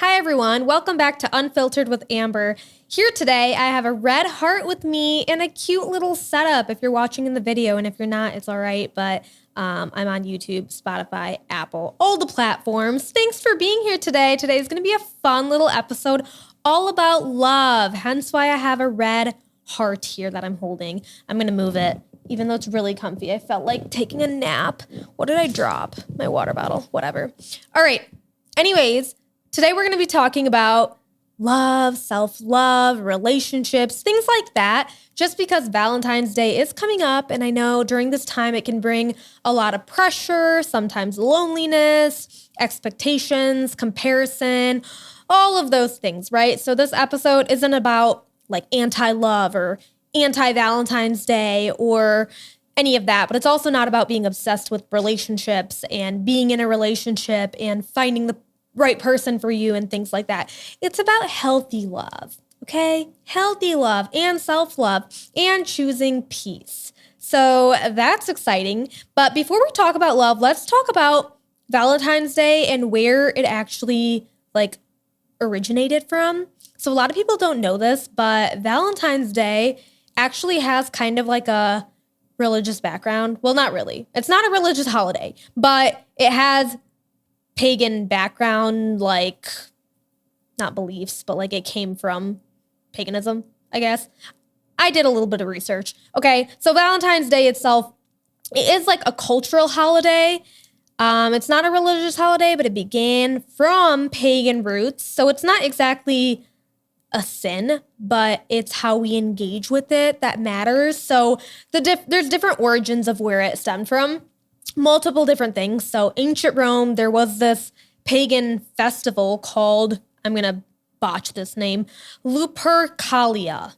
Hi everyone, welcome back to Unfiltered with Amber. Here today, I have a red heart with me and a cute little setup if you're watching in the video, and if you're not, it's all right, but I'm on YouTube, Spotify, Apple, all the platforms. Thanks for being here today. Today's gonna be a fun little episode all about love, hence why I have a red heart here that I'm holding. I'm gonna move it, even though it's really comfy. I felt like taking a nap. What did I drop? My water bottle, whatever. All right, anyways, today we're going to be talking about love, self-love, relationships, things like that, just because Valentine's Day is coming up. And I know during this time it can bring a lot of pressure, sometimes loneliness, expectations, comparison, all of those things, right? So this episode isn't about like anti-love or anti-Valentine's Day or any of that, but it's also not about being obsessed with relationships and being in a relationship and finding the right person for you and things like that. It's about healthy love, okay? Healthy love and self-love and choosing peace. So that's exciting. But before we talk about love, let's talk about Valentine's Day and where it actually originated from. So a lot of people don't know this, but Valentine's Day actually has kind of like a religious background. Well, not really. It's not a religious holiday, but it has pagan background, not beliefs, but it came from paganism, I guess. I did a little bit of research. Okay, so Valentine's Day itself, it is like a cultural holiday. It's not a religious holiday, but it began from pagan roots. So it's not exactly a sin, but it's how we engage with it that matters. So there's different origins of where it stemmed from. Multiple different things. So ancient Rome, there was this pagan festival called, I'm going to botch this name, Lupercalia.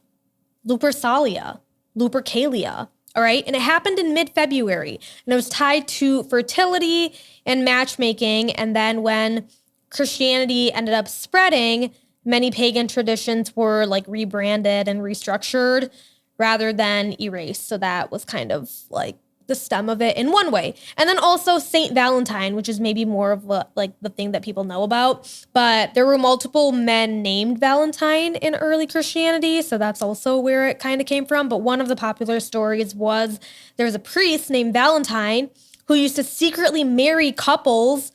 All right. And it happened in mid-February, and it was tied to fertility and matchmaking. And then when Christianity ended up spreading, many pagan traditions were rebranded and restructured rather than erased. So that was kind of the stem of it in one way. And then also Saint Valentine, which is maybe more of the thing that people know about. But there were multiple men named Valentine in early Christianity, so that's also where it kind of came from. But one of the popular stories was there was a priest named Valentine who used to secretly marry couples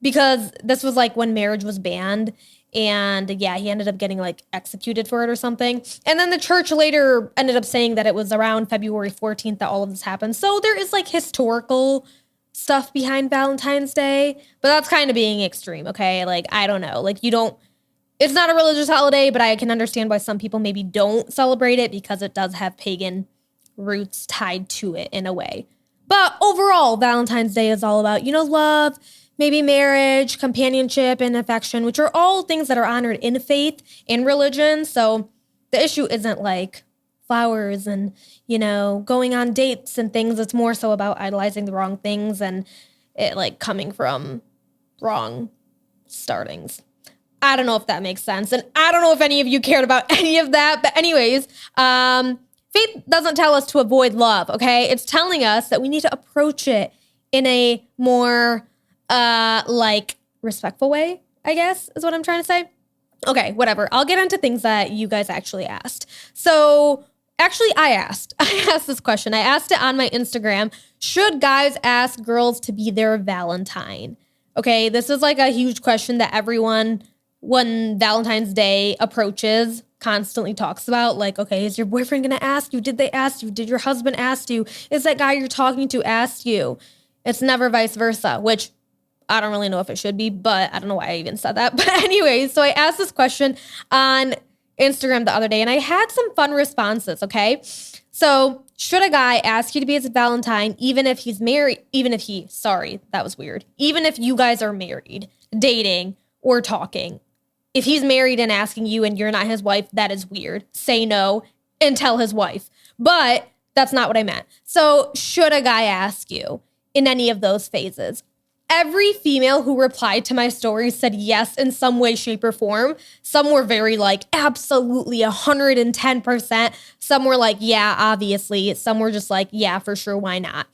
because this was when marriage was banned. And yeah, he ended up getting executed for it or something. And then the church later ended up saying that it was around February 14th that all of this happened. So there is historical stuff behind Valentine's Day, but that's kind of being extreme, okay? I don't know. It's not a religious holiday, but I can understand why some people maybe don't celebrate it because it does have pagan roots tied to it in a way. But overall, Valentine's Day is all about, love, maybe marriage, companionship, and affection, which are all things that are honored in faith and religion. So the issue isn't flowers and, going on dates and things. It's more so about idolizing the wrong things and it coming from wrong startings. I don't know if that makes sense. And I don't know if any of you cared about any of that. But anyways, faith doesn't tell us to avoid love, okay? It's telling us that we need to approach it in a more respectful way, I guess, is what I'm trying to say. Okay, whatever. I'll get into things that you guys actually asked. So actually I asked this question. I asked it on my Instagram. Should guys ask girls to be their Valentine? Okay, this is a huge question that everyone, when Valentine's Day approaches, constantly talks about. Okay, is your boyfriend gonna ask you? Did they ask you? Did your husband ask you? Is that guy you're talking to asked you? It's never vice versa, which I don't really know if it should be, but I don't know why I even said that. But anyways, so I asked this question on Instagram the other day, and I had some fun responses, okay? So should a guy ask you to be his Valentine, even if he's married, even if you guys are married, dating, or talking? If he's married and asking you and you're not his wife, that is weird. Say no and tell his wife. But that's not what I meant. So should a guy ask you in any of those phases? Every female who replied to my story said yes in some way, shape, or form. Some were very absolutely 110%. Some were yeah, obviously. Some were just yeah, for sure, why not?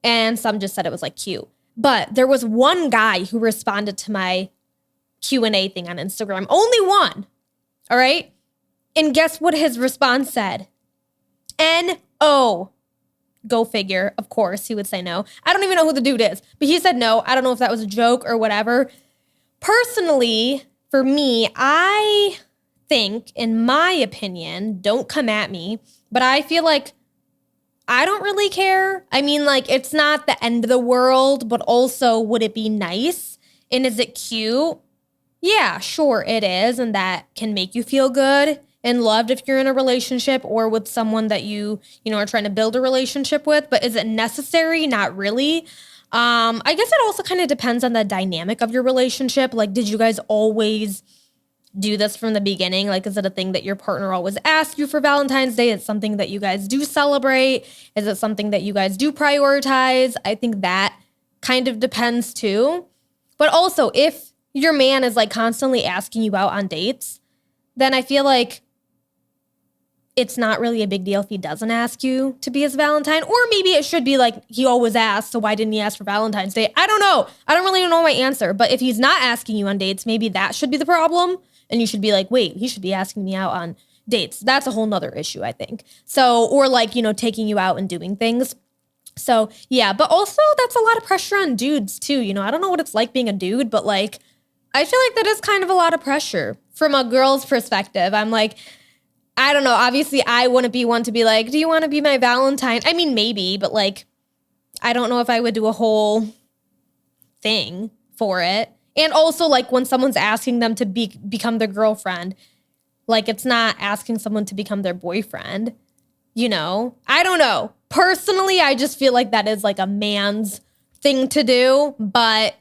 And some just said it was cute. But there was one guy who responded to my Q&A thing on Instagram. Only one. All right? And guess what his response said? N-O. Go figure. Of course, he would say no. I don't even know who the dude is, but he said no. I don't know if that was a joke or whatever. Personally, for me, I think, in my opinion, don't come at me, but I feel like I don't really care. I mean, like, it's not the end of the world, but also, would it be nice? And is it cute? Yeah, sure it is. And that can make you feel good and loved if you're in a relationship or with someone that you are trying to build a relationship with. But is it necessary? Not really. I guess it also kind of depends on the dynamic of your relationship. Like, did you guys always do this from the beginning? Like, is it a thing that your partner always asks you for Valentine's Day? It's something that you guys do celebrate? Is it something that you guys do prioritize? I think that kind of depends too. But also, if your man is like constantly asking you out on dates, then I feel like it's not really a big deal if he doesn't ask you to be his Valentine. Or maybe it should be like, he always asks, so why didn't he ask for Valentine's Day? I don't know. I don't really know my answer. But if he's not asking you on dates, maybe that should be the problem. And you should be like, wait, he should be asking me out on dates. That's a whole nother issue, I think. So, or like, taking you out and doing things. So yeah, but also that's a lot of pressure on dudes too. I don't know what it's like being a dude, but like, I feel like that is kind of a lot of pressure from a girl's perspective. I'm like, I don't know. Obviously, I wouldn't be one to be like, do you want to be my Valentine? I mean, maybe, but like, I don't know if I would do a whole thing for it. And also, like, when someone's asking them to become their girlfriend, like, it's not asking someone to become their boyfriend, I don't know. Personally, I just feel like that is like a man's thing to do. But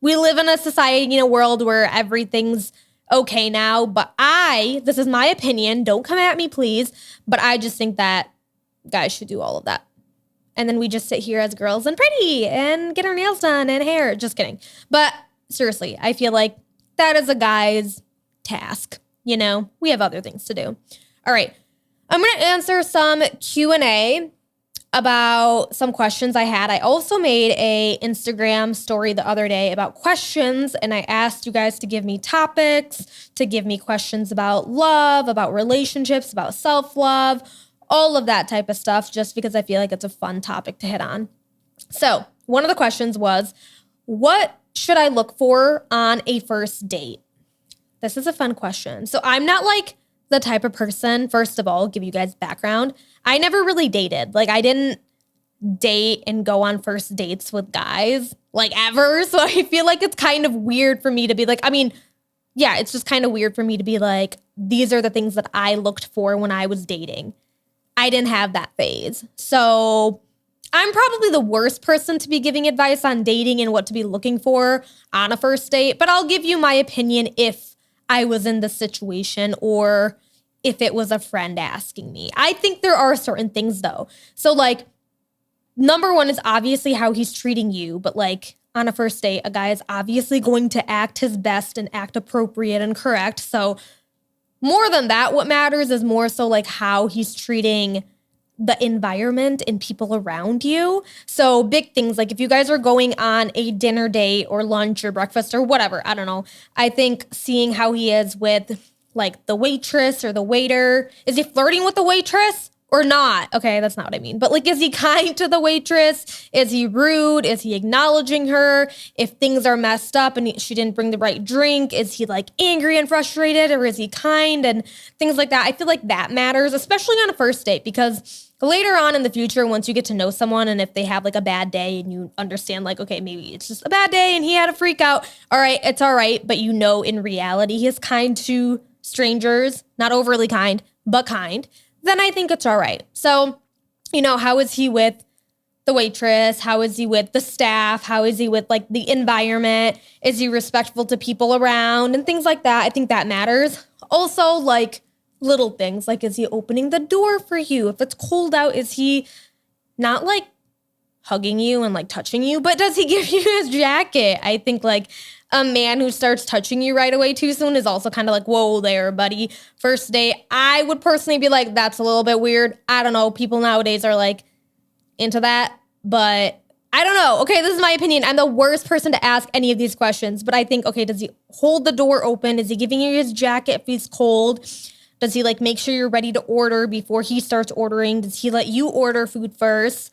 we live in a society, in a world where everything's okay now. But this is my opinion. Don't come at me, please. But I just think that guys should do all of that. And then we just sit here as girls and pretty and get our nails done and hair. Just kidding. But seriously, I feel like that is a guy's task. We have other things to do. All right. I'm going to answer some Q&A about some questions I had. I also made a Instagram story the other day about questions, and I asked you guys to give me topics, to give me questions about love, about relationships, about self-love, all of that type of stuff, just because I feel like it's a fun topic to hit on. So one of the questions was, what should I look for on a first date? This is a fun question. So I'm not like the type of person, first of all, give you guys background. I never really dated. Like, I didn't date and go on first dates with guys, like, ever. So I feel like it's kind of weird for me to be like, it's just kind of weird for me to be like, these are the things that I looked for when I was dating. I didn't have that phase. So I'm probably the worst person to be giving advice on dating and what to be looking for on a first date. But I'll give you my opinion if I was in the situation or if it was a friend asking me. I think there are certain things though. So like, number one is obviously how he's treating you. But like on a first date, a guy is obviously going to act his best and act appropriate and correct. So more than that, what matters is more so like how he's treating the environment and people around you. So big things, like if you guys are going on a dinner date or lunch or breakfast or whatever, I don't know. I think seeing how he is with like the waitress or the waiter. Is he flirting with the waitress or not? Okay, that's not what I mean. But like, is he kind to the waitress? Is he rude? Is he acknowledging her? If things are messed up and she didn't bring the right drink, is he like angry and frustrated, or is he kind and things like that? I feel like that matters, especially on a first date, because later on in the future, once you get to know someone and if they have like a bad day and you understand like, okay, maybe it's just a bad day and he had a freak out. All right, it's all right. But in reality, he is kind to strangers, not overly kind, but kind. Then I think it's all right. So, how is he with the waitress? How is he with the staff? How is he with like the environment? Is he respectful to people around and things like that? I think that matters. Also, like little things, like is he opening the door for you? If it's cold out, is he not like hugging you and like touching you, but does he give you his jacket? I think like a man who starts touching you right away too soon is also kind of like, whoa there, buddy. First date, I would personally be like, that's a little bit weird. I don't know. People nowadays are like into that, but I don't know. Okay, this is my opinion. I'm the worst person to ask any of these questions, but I think, okay, does he hold the door open? Is he giving you his jacket if he's cold? Does he like make sure you're ready to order before he starts ordering? Does he let you order food first?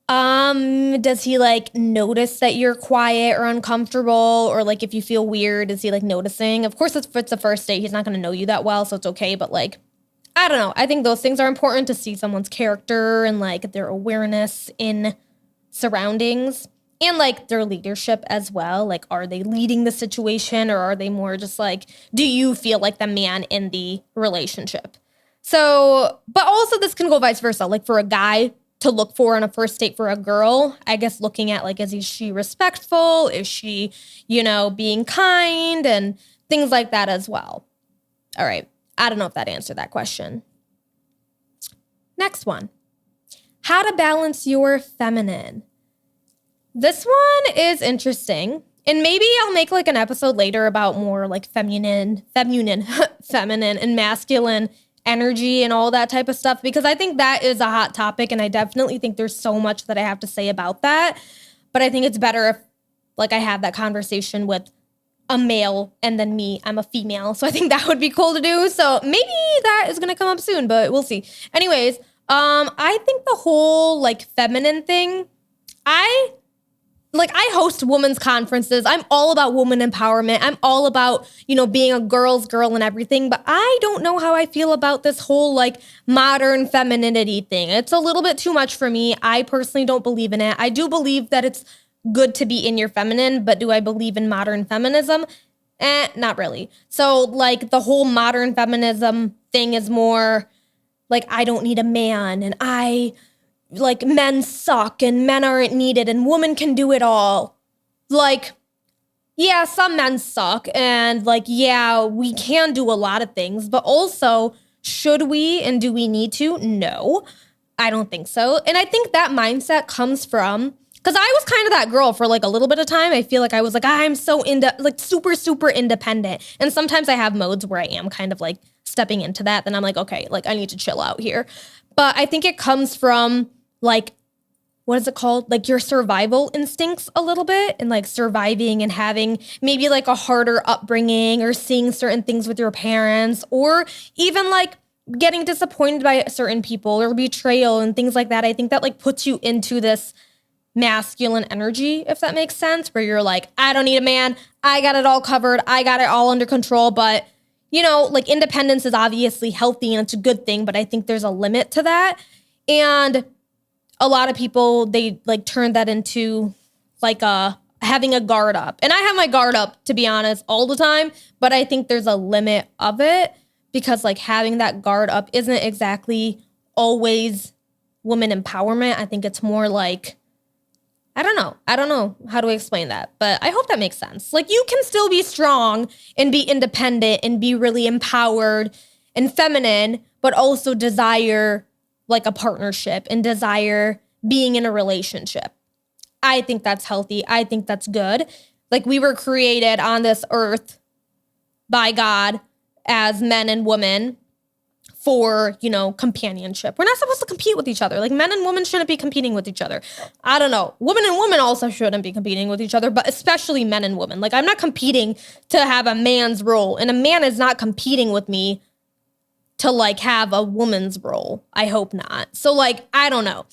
Does he like notice that you're quiet or uncomfortable, or like if you feel weird, is he like noticing? Of course, if it's the first date, he's not going to know you that well, so it's okay. But like, I don't know. I think those things are important to see someone's character and like their awareness in surroundings and like their leadership as well. Like, are they leading the situation, or are they more just like, do you feel like the man in the relationship? So, but also this can go vice versa. Like for a guy to look for on a first date for a girl, I guess looking at like, is she respectful? Is she, being kind and things like that as well. All right. I don't know if that answered that question. Next one. How to balance your feminine. This one is interesting. And maybe I'll make like an episode later about more like feminine and masculine energy and all that type of stuff, because I think that is a hot topic, and I definitely think there's so much that I have to say about that. But I think it's better if like I have that conversation with a male and then me, I'm a female. So I think that would be cool to do. So maybe that is going to come up soon, but we'll see. Anyways, I think the whole like feminine thing, I host women's conferences. I'm all about woman empowerment. I'm all about, being a girl's girl and everything. But I don't know how I feel about this whole like modern femininity thing. It's a little bit too much for me. I personally don't believe in it. I do believe that it's good to be in your feminine, but do I believe in modern feminism? Not really. So like the whole modern feminism thing is more like, I don't need a man, and like men suck and men aren't needed and women can do it all. Like, yeah, some men suck, and like, yeah, we can do a lot of things, but also should we and do we need to? No, I don't think so. And I think that mindset comes from, because I was kind of that girl for like a little bit of time. I feel like I was like, I'm so super, super independent. And sometimes I have modes where I am kind of like stepping into that. Then I'm like, okay, like I need to chill out here. But I think it comes from like, what is it called? Like your survival instincts a little bit, and like surviving and having maybe like a harder upbringing, or seeing certain things with your parents, or even like getting disappointed by certain people or betrayal and things like that. I think that like puts you into this masculine energy, if that makes sense, where you're like, I don't need a man. I got it all covered. I got it all under control. But, like independence is obviously healthy and it's a good thing, but I think there's a limit to that. And a lot of people, they like turn that into like having a guard up. And I have my guard up, to be honest, all the time, but I think there's a limit of it, because like having that guard up isn't exactly always woman empowerment. I think it's more like, I don't know how to explain that, but I hope that makes sense. Like you can still be strong and be independent and be really empowered and feminine, but also desire like a partnership and desire being in a relationship. I think that's healthy. I think that's good. Like we were created on this earth by God as men and women for, companionship. We're not supposed to compete with each other. Like men and women shouldn't be competing with each other. I don't know. Women and women also shouldn't be competing with each other, but especially men and women. Like I'm not competing to have a man's role, and a man is not competing with me to like have a woman's role. I hope not. So like, I don't know.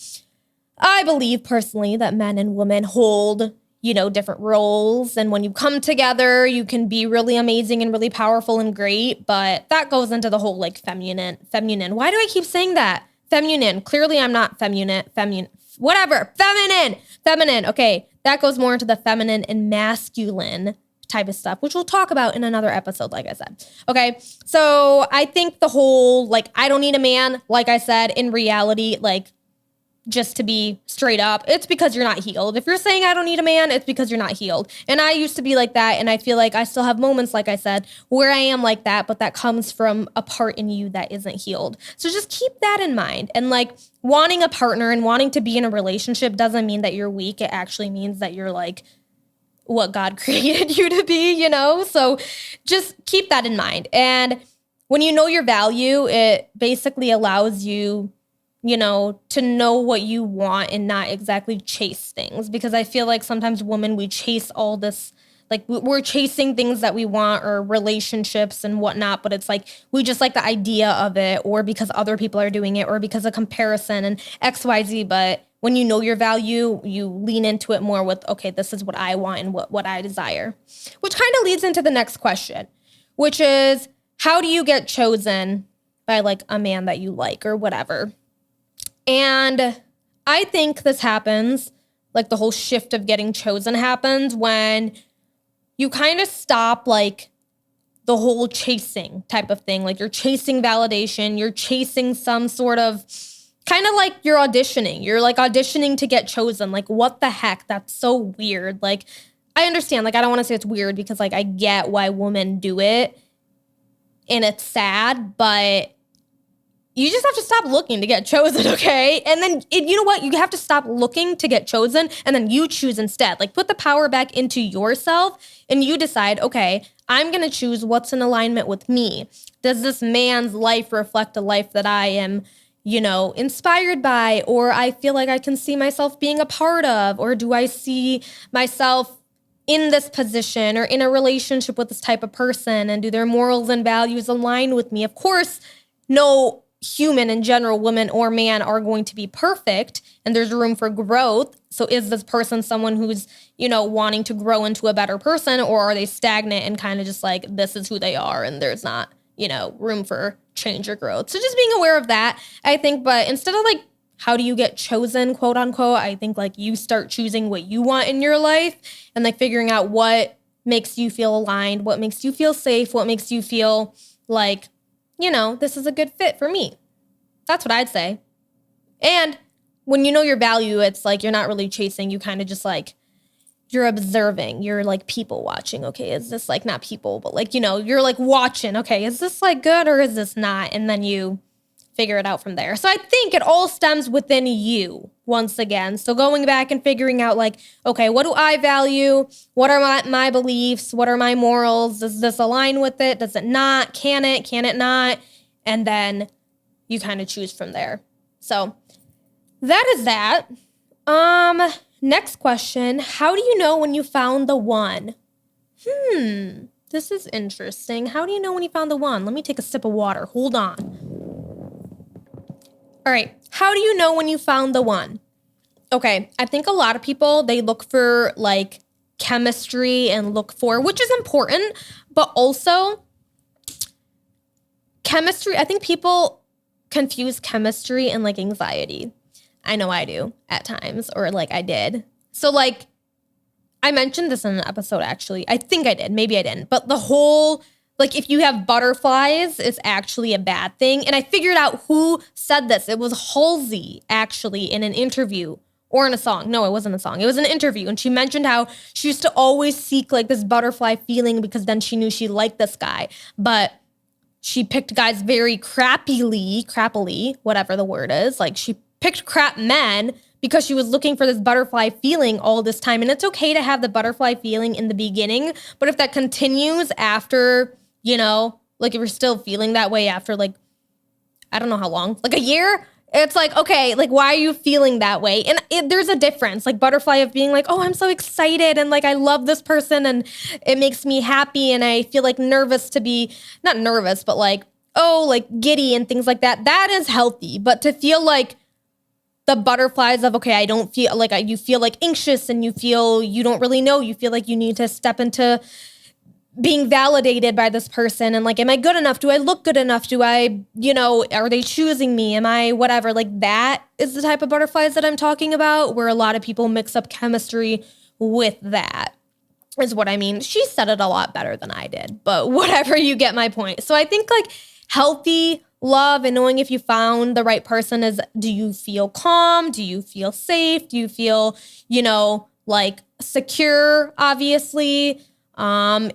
I believe personally that men and women hold, different roles. And when you come together, you can be really amazing and really powerful and great. But that goes into the whole like feminine. Why do I keep saying that? Feminine. Clearly I'm not feminine. Whatever. Feminine. Okay. That goes more into the feminine and masculine type of stuff, which we'll talk about in another episode, like I said. Okay. So I think the whole, like, I don't need a man, like I said, in reality, like, just to be straight up, it's because you're not healed. If you're saying I don't need a man, it's because you're not healed. And I used to be like that. And I feel like I still have moments, like I said, where I am like that, but that comes from a part in you that isn't healed. So just keep that in mind. And like wanting a partner and wanting to be in a relationship doesn't mean that you're weak. It actually means that you're like what God created you to be, So just keep that in mind. And when you know your value, it basically allows you to know what you want and not exactly chase things. Because I feel like sometimes women, we chase all this, like we're chasing things that we want or relationships and whatnot, but it's like we just like the idea of it, or because other people are doing it, or because of comparison and XYZ. But when you know your value, you lean into it more with, okay, this is what I want and what I desire. Which kind of leads into the next question, which is, how do you get chosen by like a man that you like or whatever? And I think this happens, like the whole shift of getting chosen happens when you kind of stop like the whole chasing type of thing. Like you're chasing validation, you're chasing some sort of kind of like you're auditioning. You're like auditioning to get chosen. Like what the heck? That's so weird. Like I understand, like I don't want to say it's weird because like I get why women do it and it's sad, but you just have to stop looking to get chosen, okay? And then, you know what? You have to stop looking to get chosen, and then you choose instead. Like, put the power back into yourself, and you decide, okay, I'm going to choose what's in alignment with me. Does this man's life reflect a life that I am, inspired by, or I feel like I can see myself being a part of, or do I see myself in this position or in a relationship with this type of person, and do their morals and values align with me? Of course, no human in general, woman or man, are going to be perfect, and there's room for growth. So is this person someone who's, wanting to grow into a better person, or are they stagnant and kind of just like, this is who they are and there's not, room for change or growth? So just being aware of that, I think. But instead of like, how do you get chosen, quote unquote, I think like you start choosing what you want in your life and like figuring out what makes you feel aligned, what makes you feel safe, what makes you feel like, this is a good fit for me. That's what I'd say. And when you know your value, it's like you're not really chasing. You kind of just like, you're observing. You're like people watching. Okay, is this like, not people, but like, you're like watching. Okay, is this like good or is this not? And then you figure it out from there. So I think it all stems within you once again. So going back and figuring out like, okay, what do I value? What are my beliefs? What are my morals? Does this align with it? Does it not? Can it not? And then you kind of choose from there. So that is that. Next question. How do you know when you found the one? This is interesting. How do you know when you found the one? Let me take a sip of water. Hold on. All right. How do you know when you found the one? Okay. I think a lot of people, they look for like chemistry and look for, which is important, but also chemistry. I think people confuse chemistry and like anxiety. I know I do at times, or like I did. So like I mentioned this in an episode, actually. I think I did. Maybe I didn't. But the whole, like, if you have butterflies, it's actually a bad thing. And I figured out who said this. It was Halsey, actually, in an interview or in a song. No, it wasn't a song. It was an interview. And she mentioned how she used to always seek, like, this butterfly feeling because then she knew she liked this guy. But she picked guys very crappily, whatever the word is. Like, she picked crap men because she was looking for this butterfly feeling all this time. And it's okay to have the butterfly feeling in the beginning, but if that continues after, like if you're still feeling that way after like, I don't know how long, like a year, it's like, okay, like why are you feeling that way? And there's a difference, like butterfly of being like, oh, I'm so excited and like I love this person and it makes me happy and I feel like nervous to be, not nervous, but like, oh, like giddy and things like that. That is healthy. But to feel like the butterflies of, okay, I don't feel like, you feel like anxious and you feel you don't really know. You feel like you need to step into being validated by this person. And like, am I good enough? Do I look good enough? Do I, are they choosing me? Am I whatever? Like that is the type of butterflies that I'm talking about, where a lot of people mix up chemistry with that, is what I mean. She said it a lot better than I did, but whatever, you get my point. So I think like healthy love and knowing if you found the right person is, do you feel calm? Do you feel safe? Do you feel, like secure, obviously? And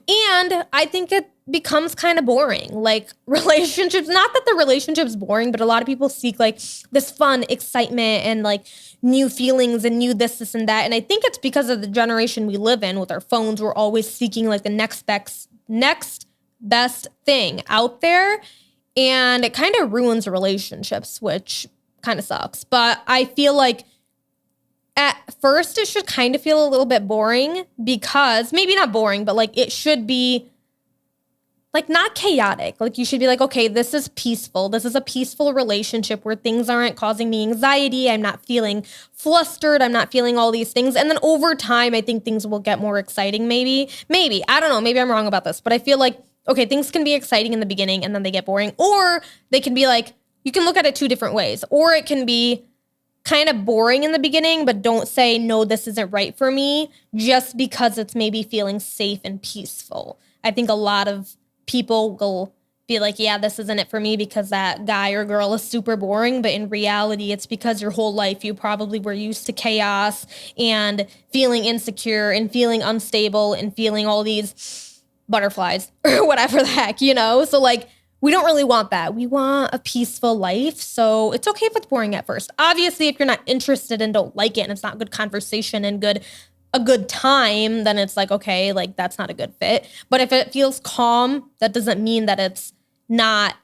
I think it becomes kind of boring. Like relationships, not that the relationship's boring, but a lot of people seek like this fun, excitement and like new feelings and new this and that. And I think it's because of the generation we live in with our phones. We're always seeking like the next best thing out there. And it kind of ruins relationships, which kind of sucks. But I feel like at first it should kind of feel a little bit boring because maybe not boring, but like it should be like not chaotic. Like you should be like, okay, this is peaceful. This is a peaceful relationship where things aren't causing me anxiety. I'm not feeling flustered. I'm not feeling all these things. And then over time, I think things will get more exciting. Maybe, I don't know. Maybe I'm wrong about this, but I feel like, okay, things can be exciting in the beginning and then they get boring, or they can be like, you can look at it two different ways, or it can be kind of boring in the beginning, but don't say, no, this isn't right for me just because it's maybe feeling safe and peaceful. I think a lot of people will be like, yeah, this isn't it for me because that guy or girl is super boring. But in reality, it's because your whole life you probably were used to chaos and feeling insecure and feeling unstable and feeling all these butterflies or whatever the heck, you know? So like, we don't really want that. We want a peaceful life. So it's okay if it's boring at first. Obviously, if you're not interested and don't like it and it's not good conversation and a good time, then it's like, okay, like that's not a good fit. But if it feels calm, that doesn't mean that it's not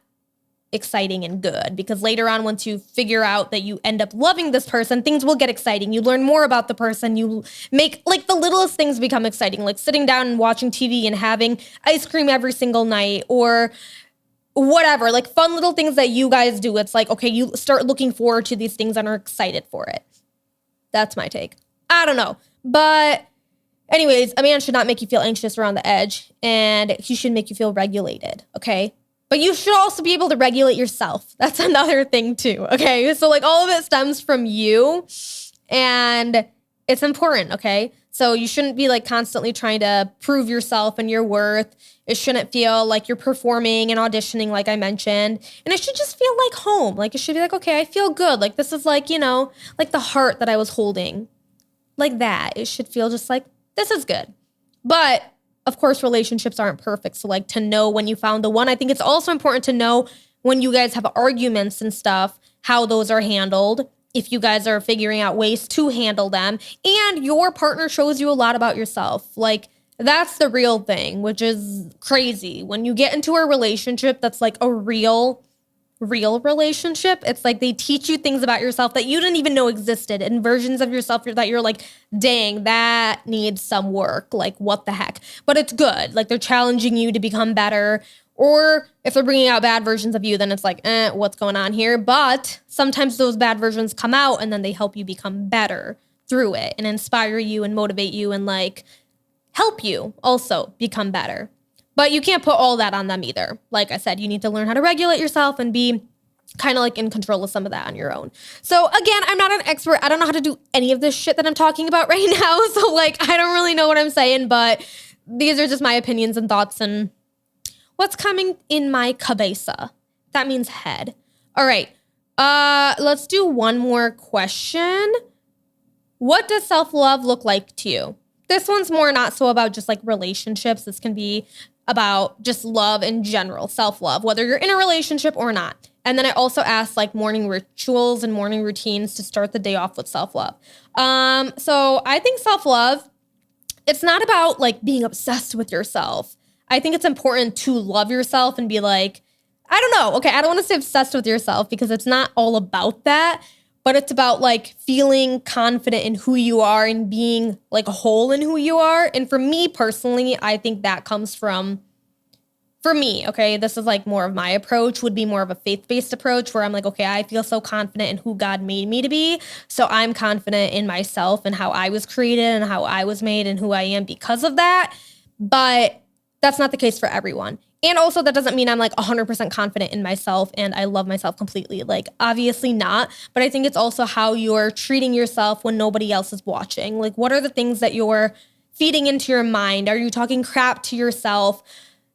exciting and good, because later on, once you figure out that you end up loving this person, things will get exciting. You learn more about the person. You make like the littlest things become exciting, like sitting down and watching TV and having ice cream every single night or whatever, like fun little things that you guys do. It's like, okay, you start looking forward to these things and are excited for it. That's my take. I don't know. But anyways, a man should not make you feel anxious or on the edge, and he should make you feel regulated, okay? But you should also be able to regulate yourself. That's another thing too, okay? So like all of it stems from you, and it's important, okay? So you shouldn't be like constantly trying to prove yourself and your worth. It shouldn't feel like you're performing and auditioning like I mentioned. And it should just feel like home. Like it should be like, okay, I feel good. Like this is like, you know, like the heart that I was holding. Like that. It should feel just like, this is good. But of course, relationships aren't perfect. So like to know when you found the one, I think it's also important to know when you guys have arguments and stuff, how those are handled, if you guys are figuring out ways to handle them, and your partner shows you a lot about yourself. Like that's the real thing, which is crazy. When you get into a relationship that's like a real relationship, it's like they teach you things about yourself that you didn't even know existed, and versions of yourself that you're like, dang, that needs some work. Like, what the heck? But it's good. Like, they're challenging you to become better. Or if they're bringing out bad versions of you, then it's like, what's going on here? But sometimes those bad versions come out and then they help you become better through it and inspire you and motivate you and like help you also become better. But you can't put all that on them either. Like I said, you need to learn how to regulate yourself and be kind of like in control of some of that on your own. So again, I'm not an expert. I don't know how to do any of this shit that I'm talking about right now. So like, I don't really know what I'm saying, but these are just my opinions and thoughts and what's coming in my cabeza. That means head. All right. Let's do one more question. What does self-love look like to you? This one's more not so about just like relationships. This can be about just love in general, self-love, whether you're in a relationship or not. And then I also asked like morning rituals and morning routines to start the day off with self-love. So I think self-love, it's not about like being obsessed with yourself. I think it's important to love yourself and be like, I don't know. Okay, I don't want to say obsessed with yourself because it's not all about that. But it's about like feeling confident in who you are and being like whole in who you are. And for me personally, I think that comes from, for me, okay, this is like more of my approach, would be more of a faith-based approach where I'm like, okay, I feel so confident in who God made me to be. So I'm confident in myself and how I was created and how I was made and who I am because of that. But that's not the case for everyone. And also that doesn't mean I'm like 100% confident in myself and I love myself completely. Like obviously not, but I think it's also how you're treating yourself when nobody else is watching. Like what are the things that you're feeding into your mind? Are you talking crap to yourself?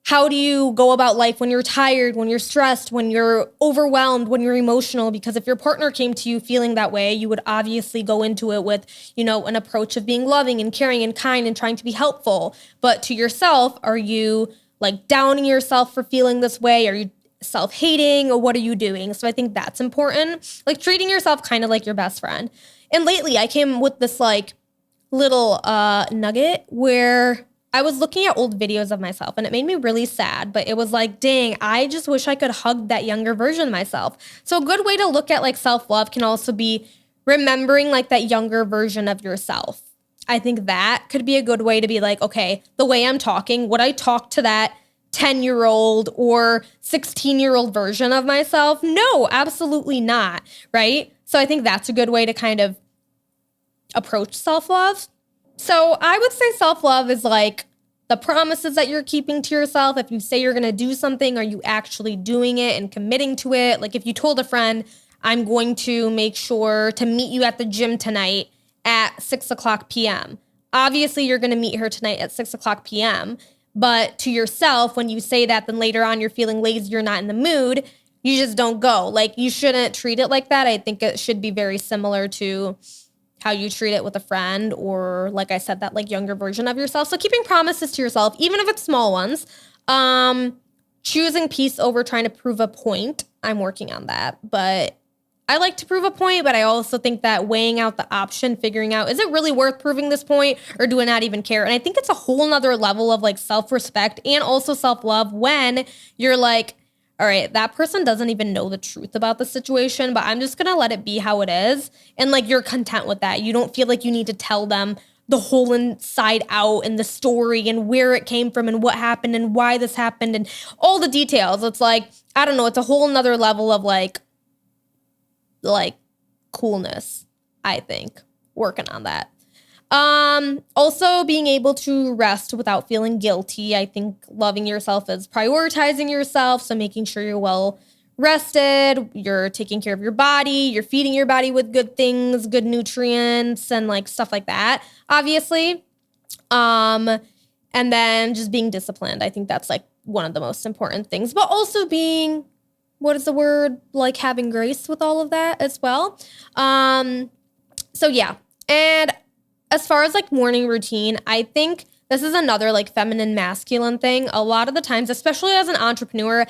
How do you go about life when you're tired, when you're stressed, when you're overwhelmed, when you're emotional? Because if your partner came to you feeling that way, you would obviously go into it with, you know, an approach of being loving and caring and kind and trying to be helpful. But to yourself, are you like downing yourself for feeling this way? Are you self-hating or what are you doing? So I think that's important. Like treating yourself kind of like your best friend. And lately I came with this like little nugget where I was looking at old videos of myself and it made me really sad, but it was like, dang, I just wish I could hug that younger version of myself. So a good way to look at like self-love can also be remembering like that younger version of yourself. I think that could be a good way to be like, okay, the way I'm talking, would I talk to that 10-year-old or 16-year-old version of myself? No, absolutely not, right? So I think that's a good way to kind of approach self-love. So I would say self-love is like the promises that you're keeping to yourself. If you say you're going to do something, are you actually doing it and committing to it? Like if you told a friend, I'm going to make sure to meet you at the gym tonight at 6:00 p.m. Obviously, you're going to meet her tonight at 6:00 p.m. But to yourself, when you say that, then later on you're feeling lazy, you're not in the mood, you just don't go. Like you shouldn't treat it like that. I think it should be very similar to how you treat it with a friend or, like I said, that like younger version of yourself. So keeping promises to yourself, even if it's small ones, choosing peace over trying to prove a point. I'm working on that, but I like to prove a point, but I also think that weighing out the option, figuring out, is it really worth proving this point or do I not even care? And I think it's a whole nother level of like self-respect and also self-love when you're like, all right, that person doesn't even know the truth about the situation, but I'm just going to let it be how it is. And like, you're content with that. You don't feel like you need to tell them the whole inside out and the story and where it came from and what happened and why this happened and all the details. It's like, I don't know, it's a whole nother level of like coolness, I think, working on that. Also being able to rest without feeling guilty. I think loving yourself is prioritizing yourself. So making sure you're well rested, you're taking care of your body, you're feeding your body with good things, good nutrients and like stuff like that, obviously. And then just being disciplined. I think that's like one of the most important things, but also being, what is the word? Like having grace with all of that as well. So yeah. And as far as like morning routine, I think this is another like feminine masculine thing. A lot of the times, especially as an entrepreneur,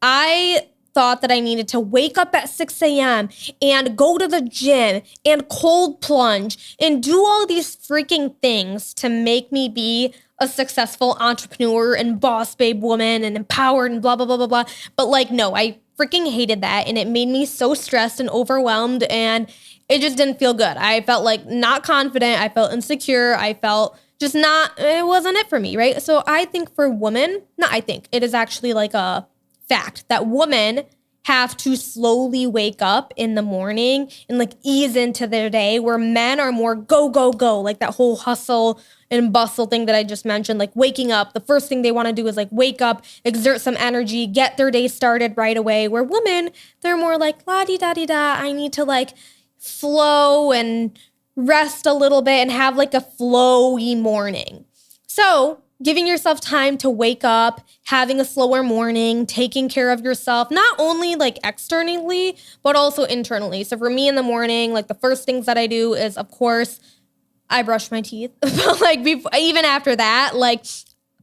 I thought that I needed to wake up at 6 a.m. and go to the gym and cold plunge and do all these freaking things to make me be a successful entrepreneur and boss babe woman and empowered and blah, blah, blah, blah, blah. But like, no, I freaking hated that. And it made me so stressed and overwhelmed and it just didn't feel good. I felt like not confident. I felt insecure. I felt just not, it wasn't it for me, right? So I think for women, it is actually like a fact that women have to slowly wake up in the morning and like ease into their day, where men are more go, go, go, like that whole hustle and bustle thing that I just mentioned, like waking up. The first thing they want to do is like wake up, exert some energy, get their day started right away. Where women, they're more like la-di-da-di-da. I need to like flow and rest a little bit and have like a flowy morning. So giving yourself time to wake up, having a slower morning, taking care of yourself, not only like externally, but also internally. So for me in the morning, like the first things that I do is, of course, I brush my teeth. But like even after that, like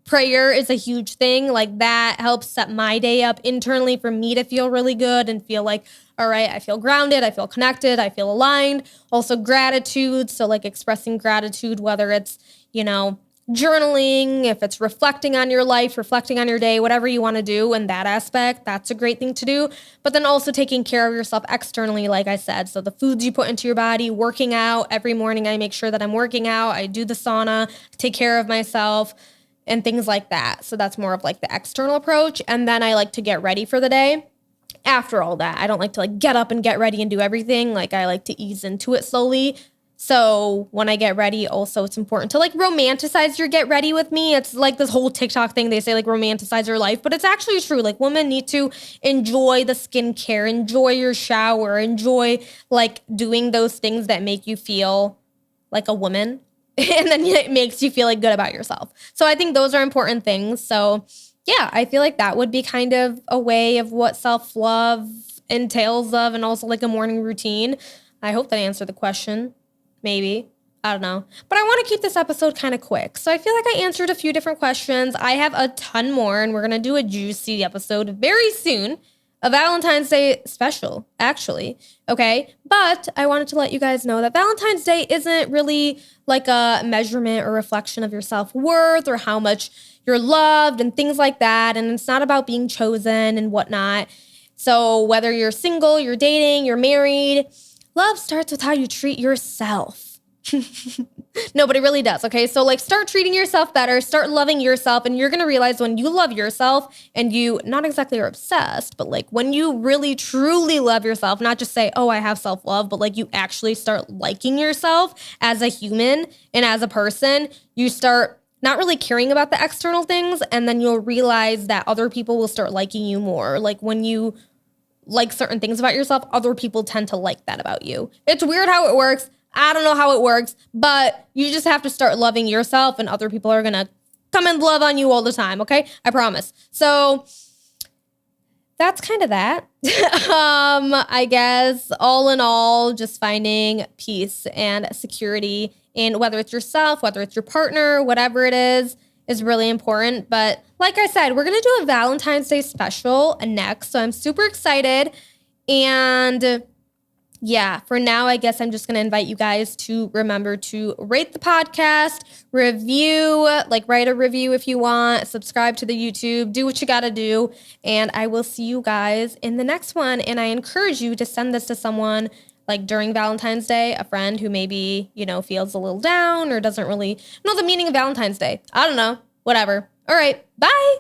prayer is a huge thing. Like that helps set my day up internally for me to feel really good and feel like, all right, I feel grounded, I feel connected, I feel aligned. Also gratitude. So like expressing gratitude, whether it's, journaling, if it's reflecting on your life, reflecting on your day, whatever you want to do in that aspect, that's a great thing to do. But then also taking care of yourself externally, like I said. So the foods you put into your body, working out. Every morning I make sure that I'm working out. I do the sauna, take care of myself and things like that. So that's more of like the external approach. And then I like to get ready for the day. After all that, I don't like to like get up and get ready and do everything. Like I like to ease into it slowly. So when I get ready, also it's important to like romanticize your get ready with me. It's like this whole TikTok thing. They say like romanticize your life, but it's actually true. Like women need to enjoy the skincare, enjoy your shower, enjoy like doing those things that make you feel like a woman. And then it makes you feel like good about yourself. So I think those are important things. So yeah, I feel like that would be kind of a way of what self-love entails of, and also like a morning routine. I hope that answered the question. Maybe. I don't know. But I want to keep this episode kind of quick. So I feel like I answered a few different questions. I have a ton more, and we're going to do a juicy episode very soon a Valentine's Day special, actually. Okay. But I wanted to let you guys know that Valentine's Day isn't really like a measurement or reflection of your self-worth or how much you're loved and things like that. And it's not about being chosen and whatnot. So whether you're single, you're dating, you're married, love starts with how you treat yourself. No, but it really does. Okay. So like start treating yourself better, start loving yourself. And you're going to realize when you love yourself and you not exactly are obsessed, but like when you really truly love yourself, not just say, oh, I have self-love, but like you actually start liking yourself as a human and as a person, you start not really caring about the external things. And then you'll realize that other people will start liking you more. Like when you like certain things about yourself, other people tend to like that about you. It's weird how it works. I don't know how it works, but you just have to start loving yourself and other people are going to come and love on you all the time, okay? I promise. So that's kind of that. I guess all in all, just finding peace and security in whether it's yourself, whether it's your partner, whatever it is really important. But like I said, we're going to do a Valentine's Day special next. So I'm super excited. And yeah, for now, I guess I'm just going to invite you guys to remember to rate the podcast, review, like write a review if you want, subscribe to the YouTube, do what you got to do. And I will see you guys in the next one. And I encourage you to send this to someone like during Valentine's Day, a friend who maybe, feels a little down or doesn't really know the meaning of Valentine's Day. I don't know, whatever. All right, bye.